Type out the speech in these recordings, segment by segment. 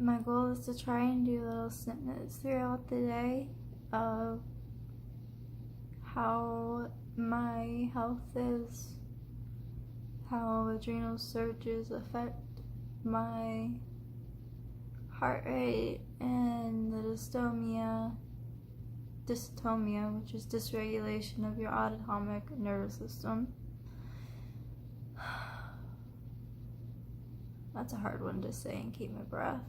my goal is to try and do little snippets throughout the day of how my health is, how adrenal surges affect my heart rate, and the dysautonomia, which is dysregulation of your autonomic nervous system. That's a hard one to say and keep my breath.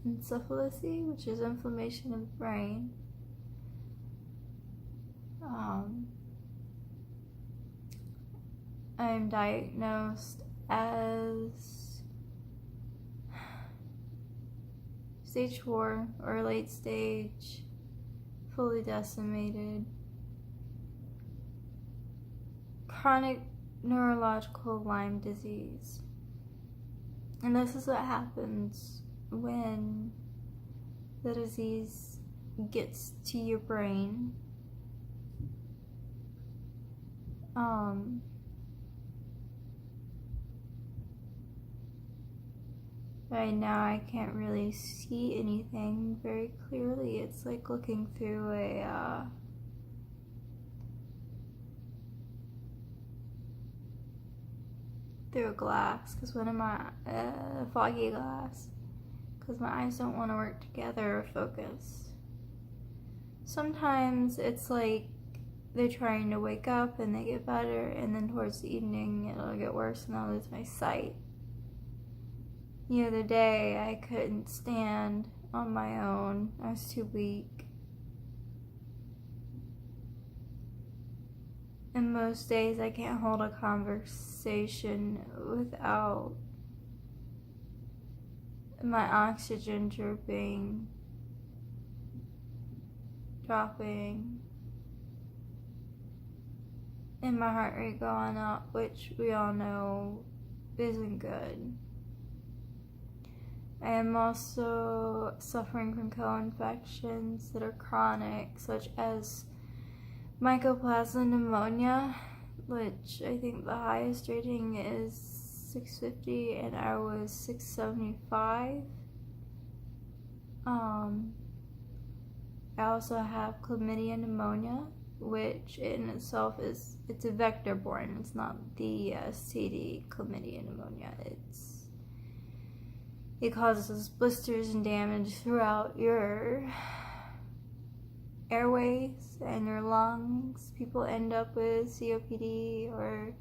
Encephalopathy, which is inflammation of the brain. I'm diagnosed as stage 4 or late stage, fully decimated, chronic neurological Lyme disease. And this is what happens when the disease gets to your brain. Right now I can't really see anything very clearly. It's like looking through a glass, because one of my foggy glass, because my eyes don't want to work together or focus. Sometimes it's like they're trying to wake up and they get better, and then towards the evening it'll get worse and I'll lose my sight. The other day I couldn't stand on my own. I was too weak. And most days I can't hold a conversation without my oxygen dropping, and my heart rate going up, which we all know isn't good. I am also suffering from co-infections that are chronic, such as mycoplasma pneumonia, which I think the highest rating is 650 and I was 675. I also have chlamydia pneumonia, which in itself it's a vector-borne. It's not the STD chlamydia pneumonia. It causes blisters and damage throughout your airways and your lungs. People end up with COPD or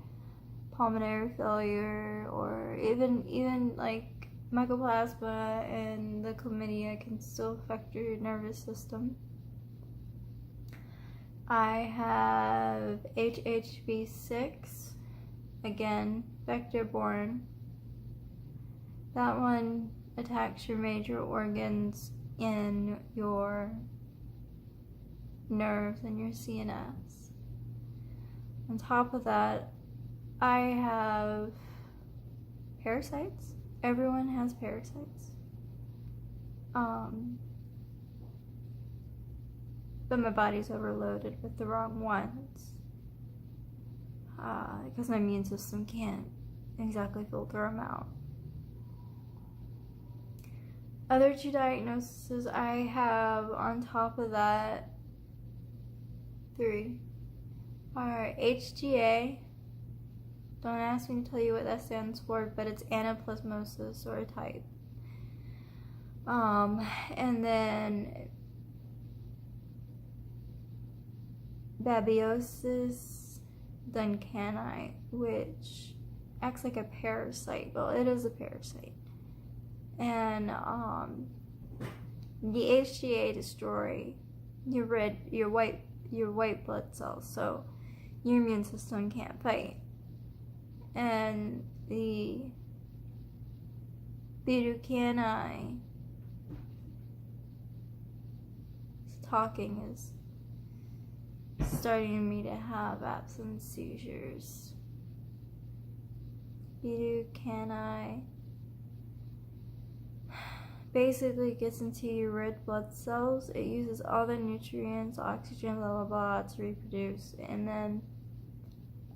pulmonary failure, or even like mycoplasma and the chlamydia can still affect your nervous system. I have HHV6, again, vector-borne. That one attacks your major organs in your nerves and your CNS. On top of that, I have parasites. Everyone has parasites. But my body's overloaded with the wrong ones. Because my immune system can't exactly filter them out. Other two diagnoses I have on top of that, 3, are HGA. Don't ask me to tell you what that stands for, but it's anaplasmosis or a type. And then Babiosis duncani, which acts like a parasite. Well, it is a parasite. And the HGA destroy your white blood cells, so your immune system can't fight. And the Duncani talking is starting me to have absence seizures. Duncani basically gets into your red blood cells. It uses all the nutrients, oxygen, blah blah blah to reproduce, and then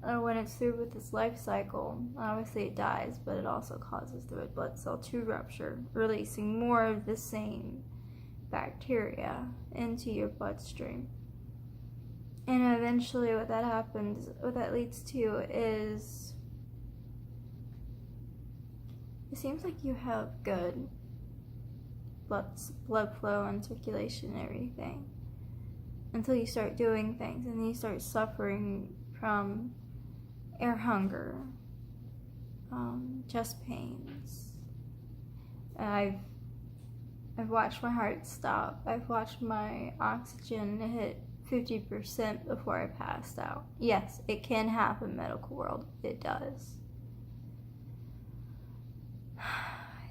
when it's through with its life cycle, obviously it dies, but it also causes the red blood cell to rupture, releasing more of the same bacteria into your bloodstream. And eventually what that happens, what that leads to is, it seems like you have good blood flow and circulation and everything, until you start doing things, and then you start suffering from air hunger, chest pains. I've watched my heart stop. I've watched my oxygen hit 50% before I passed out. Yes, it can happen in the medical world. It does.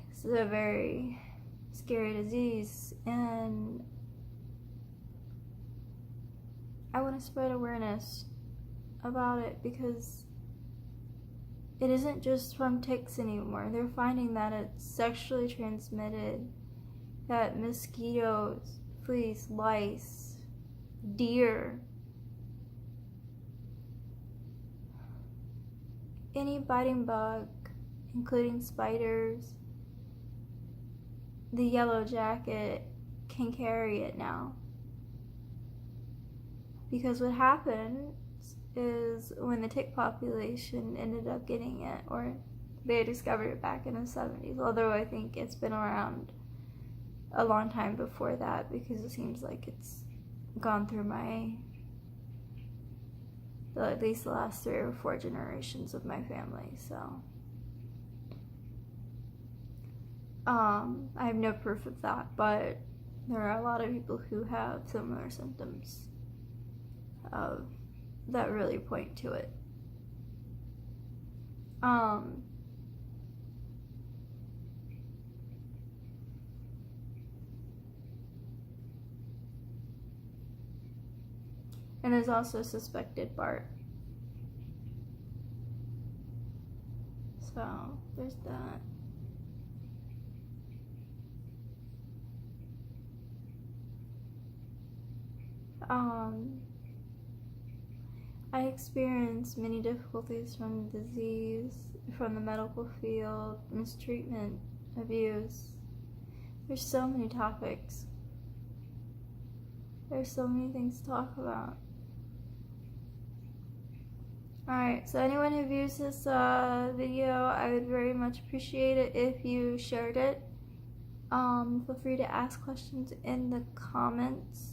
This is a very scary disease, and I want to spread awareness about it, because it isn't just from ticks anymore. They're finding that it's sexually transmitted, that mosquitoes, fleas, lice, deer, any biting bug, including spiders, the yellow jacket, can carry it now. Because what happened is, when the tick population ended up getting it, or they discovered it back in the 70s, although I think it's been around a long time before that, because it seems like it's gone through at least the last 3 or 4 generations of my family. So I have no proof of that, but there are a lot of people who have similar symptoms that really point to it. And there's also suspected BART. So there's that. I experienced many difficulties from the disease, from the medical field, mistreatment, abuse. There's so many topics. There's so many things to talk about. Alright, so anyone who views this video, I would very much appreciate it if you shared it. Feel free to ask questions in the comments.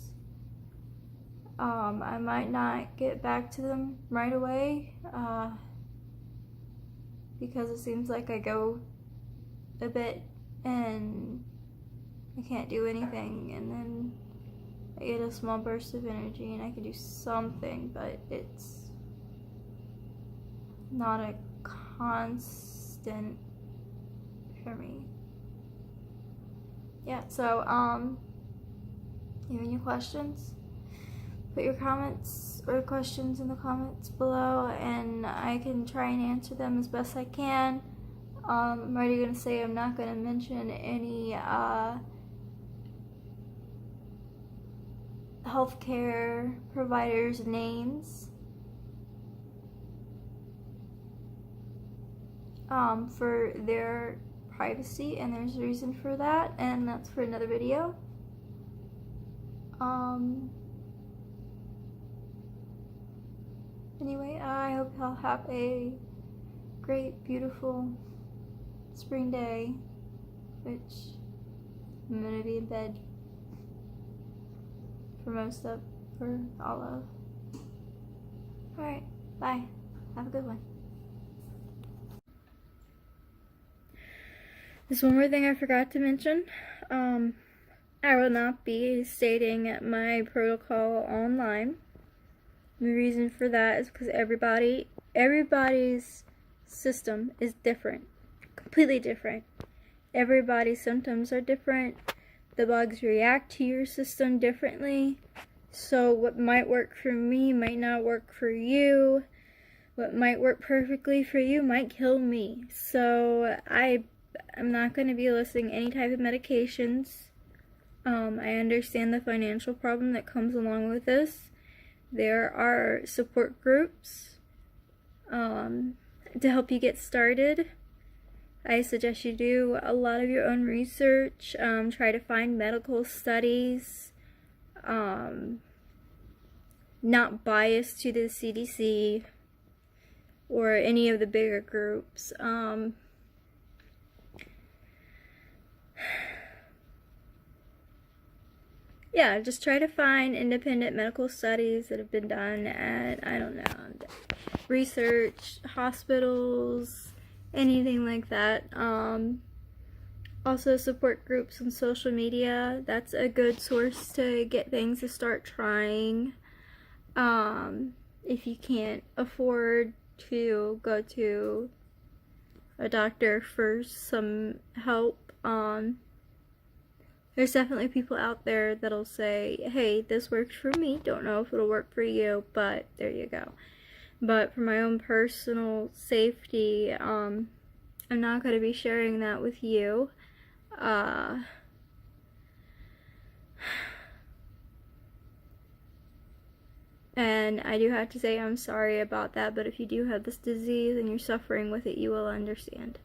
I might not get back to them right away, because it seems like I go a bit and I can't do anything, and then I get a small burst of energy and I can do something, but it's not a constant for me. Yeah, so you have any questions? Put your comments or questions in the comments below, and I can try and answer them as best I can. I'm already going to say I'm not going to mention any healthcare providers' names for their privacy, and there's a reason for that, and that's for another video. Anyway, I hope y'all have a great, beautiful spring day, which I'm gonna be in bed for all of. Alright, bye. Have a good one. There's one more thing I forgot to mention. I will not be stating my protocol on Lyme. The reason for that is because everybody's system is different, completely different. Everybody's symptoms are different. The bugs react to your system differently. So what might work for me might not work for you. What might work perfectly for you might kill me. So I'm not going to be listing any type of medications. I understand the financial problem that comes along with this. There are support groups To help you get started, I suggest you do a lot of your own research. Try to find medical studies, not biased to the CDC or any of the bigger groups. Yeah, just try to find independent medical studies that have been done at, I don't know, research, hospitals, anything like that. Also support groups on social media. That's a good source to get things to start trying. If you can't afford to go to a doctor for some help, there's definitely people out there that'll say, hey, this works for me, don't know if it'll work for you, but there you go. But for my own personal safety, I'm not going to be sharing that with you. And I do have to say I'm sorry about that, but if you do have this disease and you're suffering with it, you will understand.